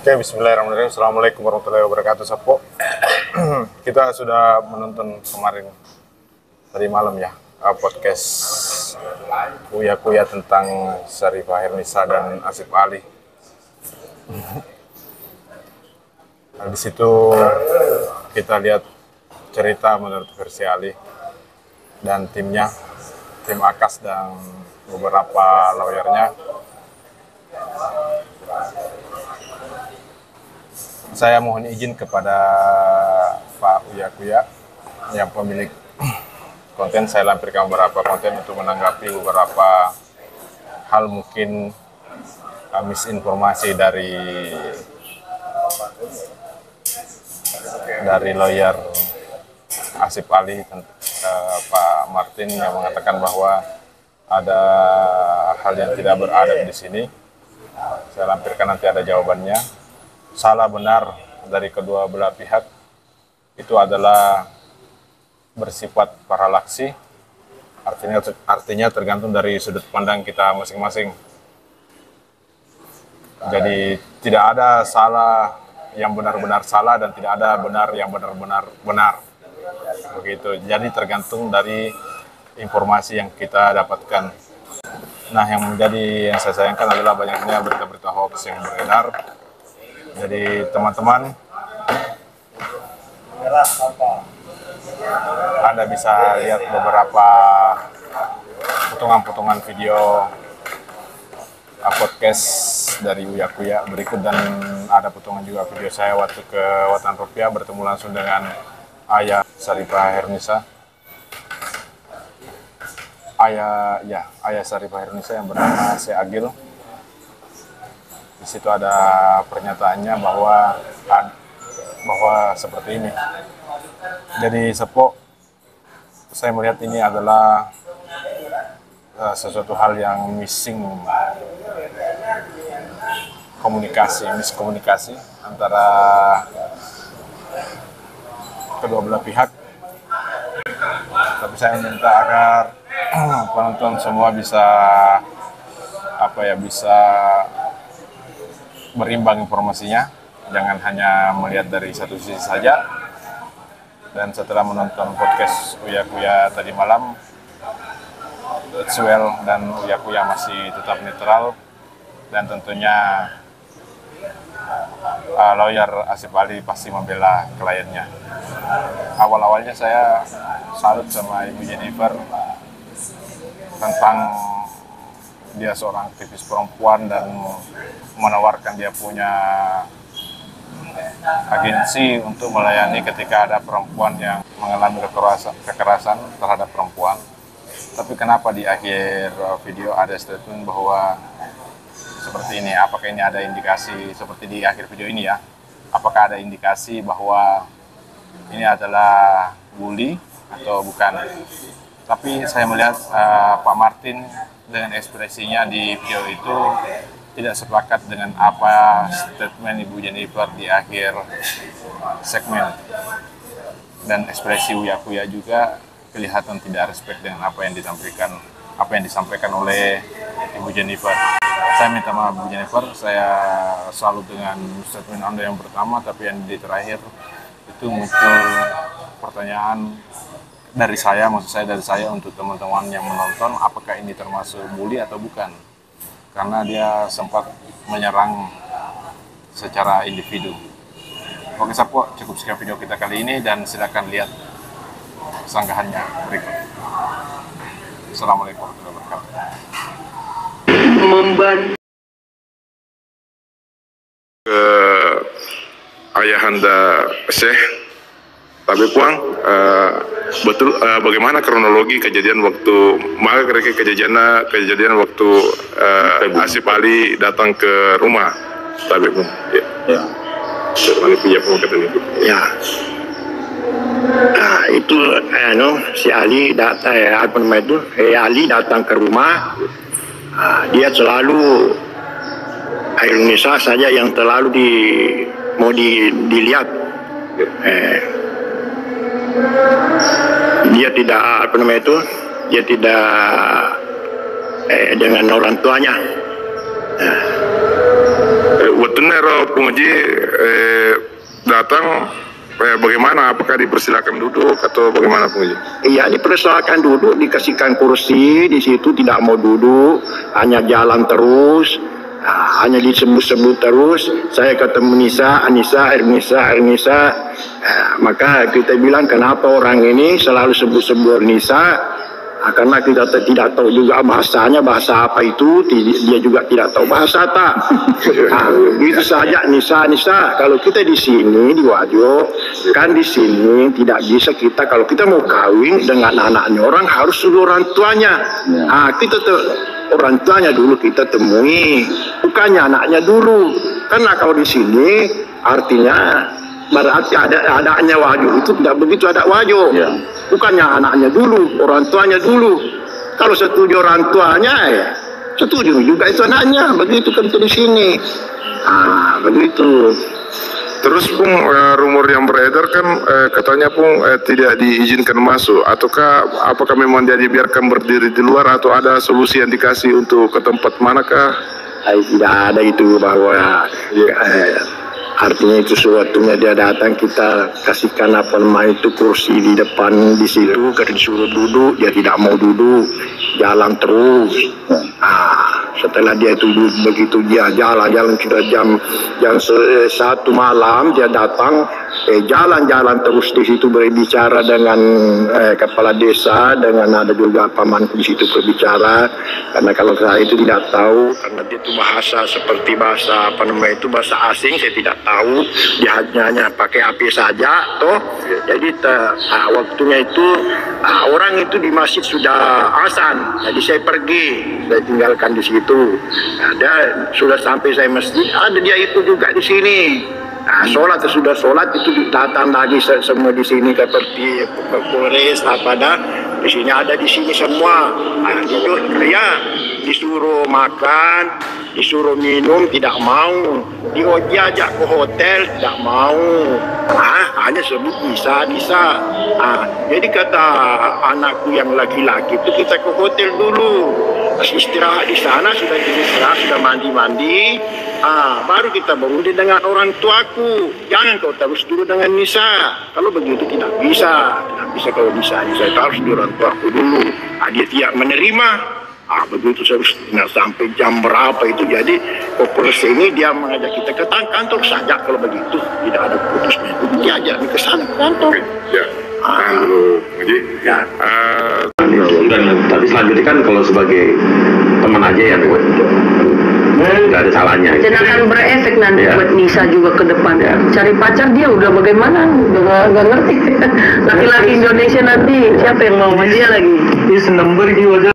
Oke, bismillahirrahmanirrahim. Assalamualaikum warahmatullahi wabarakatuh, Sapo. Kita sudah menonton kemarin tadi malam ya, podcast Kuya tentang Syarifah Hernisa dan Asif Ali. Nah, di situ kita lihat cerita menurut versi Ali dan timnya, tim Akas dan beberapa lawyernya. Saya mohon izin kepada Pak Kuya yang pemilik konten, saya lampirkan beberapa konten untuk menanggapi beberapa hal mungkin misinformasi dari lawyer Asif Ali, Pak Martin, yang mengatakan bahwa ada hal yang tidak beradab di sini. Saya lampirkan, nanti ada jawabannya. Salah benar dari kedua belah pihak itu adalah bersifat paralaksi, artinya tergantung dari sudut pandang kita masing-masing. Jadi tidak ada salah yang benar-benar salah dan tidak ada benar yang benar-benar benar. Begitu. Jadi tergantung dari informasi yang kita dapatkan. Nah, yang saya sayangkan adalah banyaknya berita-berita hoax yang beredar. Jadi teman-teman, Anda bisa lihat beberapa potongan-potongan video podcast dari Kuya berikut, dan ada potongan juga video saya waktu ke Watan Rupiah bertemu langsung dengan ayah Syarifah Hernisa. Ayah Syarifah Hernisa yang bernama Syekh Agil. Di situ ada pernyataannya bahwa seperti ini. Jadi Sepo, saya melihat ini adalah sesuatu hal yang miskomunikasi antara kedua belah pihak. Tapi saya minta agar penonton semua bisa berimbang informasinya, jangan hanya melihat dari satu sisi saja. Dan setelah menonton podcast Kuya tadi malam, it's well, dan Kuya masih tetap netral, dan tentunya lawyer Asif Ali pasti membela kliennya. Awal-awalnya saya salut sama Ibu Jennifer tentang dia seorang aktivis perempuan dan menawarkan dia punya agensi untuk melayani ketika ada perempuan yang mengalami kekerasan terhadap perempuan. Tapi kenapa di akhir video ada statement bahwa seperti ini? Apakah ini ada indikasi seperti di akhir video ini ya? Apakah ada indikasi bahwa ini adalah bully atau bukan? Tapi saya melihat Pak Martin dengan ekspresinya di video itu tidak sepakat dengan apa statement Ibu Jennifer di akhir segmen, dan ekspresi Kuya juga kelihatan tidak respect dengan apa yang disampaikan oleh Ibu Jennifer. Saya minta maaf Bu Jennifer, saya salut dengan statement Anda yang pertama, tapi yang di terakhir itu muncul pertanyaan dari saya untuk teman-teman yang menonton, apakah ini termasuk bully atau bukan? Karena dia sempat menyerang secara individu. Oke Sapo, cukup sekian video kita kali ini, dan silakan lihat sanggahannya berikut. Assalamualaikum warahmatullahi wabarakatuh. Ayahanda Syekh Tabe Puang, betul bagaimana kronologi kejadian waktu waktu Asif Ali datang ke rumah Tabe Puang? Ya. Ya. Nah, itu si Ali datang Ali datang ke rumah. Dia selalu Indonesia saja yang terlalu mau dilihat. Dia tidak dengan orang tuanya. sebetulnya penguji datang bagaimana? Apakah dipersilakan duduk atau bagaimana penguji? Iya, dipersilakan duduk, dikasihkan kursi di situ, tidak mau duduk, hanya jalan terus, hanya disebut-sebut terus. Saya ketemu Ernisa, maka kita bilang kenapa orang ini selalu sebut-sebut Nisa. Karena kita tidak tahu juga bahasanya, bahasa apa itu, dia juga tidak tahu bahasa tak. Itu saja Nisa. Kalau kita di sini di Wajo, kan di sini tidak bisa kita, kalau kita mau kawin dengan anaknya orang harus suruh orang tuanya. Kita orang tuanya dulu kita temui, bukannya anaknya dulu. Karena kalau di sini artinya berarti adanya Wajo itu tidak begitu ada Wajo. Bukannya anaknya dulu, orang tuanya dulu. Kalau setuju orang tuanya, setuju juga itu anaknya. Begitu kan di sini. Begitu. Terus Pung, rumor yang beredar kan katanya Pung tidak diizinkan masuk. Ataukah apakah memang dia dibiarkan berdiri di luar atau ada solusi yang dikasih untuk ke tempat manakah? Tidak ada itu bahwa artinya itu sewaktunya dia datang kita kasihkan itu kursi di depan di situ, karena disuruh duduk dia tidak mau duduk, jalan terus. Setelah dia itu begitu dia jalan sudah jam 1 malam dia datang, jalan terus di situ berbicara dengan kepala desa, dengan ada juga pamanku di situ berbicara. Karena kalau saya itu tidak tahu, karena dia itu bahasa seperti bahasa bahasa asing, saya tidak tahu. Dia hanya pakai HP saja, toh. Jadi waktunya itu orang itu di masjid sudah azan, jadi saya pergi, saya tinggalkan di situ. Ada sudah sampai saya masjid, ada dia itu juga di sini. Sholat sudah sholat itu datang lagi semua di sini seperti Polres di sini ada di sini semua. Dia disuruh makan, disuruh minum tidak mau, diajak ke hotel tidak mau. Hanya sebut Nisa. Jadi kata anakku yang laki-laki itu kita ke hotel dulu, istirahat di sana, sudah istirahat, sudah mandi, baru kita berundi dengan orang tuaku. Jangan kau terus dulu dengan Nisa. Kalau begitu tidak bisa kalau Nisa itu harus di orang tuaku dulu. Dia tidak menerima. Begitu sampai jam berapa itu. Jadi Polres ini dia mengajak kita ke kantor saja. Kalau begitu tidak ada putusnya, dia ajak ke sana kantor. Tapi selanjutnya kan kalau sebagai teman aja ya, nggak ada salahnya. Dan akan berefek nanti buat Nisa juga ke depan. Cari pacar dia udah bagaimana? Udah nggak ngerti. Laki-laki Indonesia nanti siapa yang mau sama dia lagi? Dia senang beri wajah.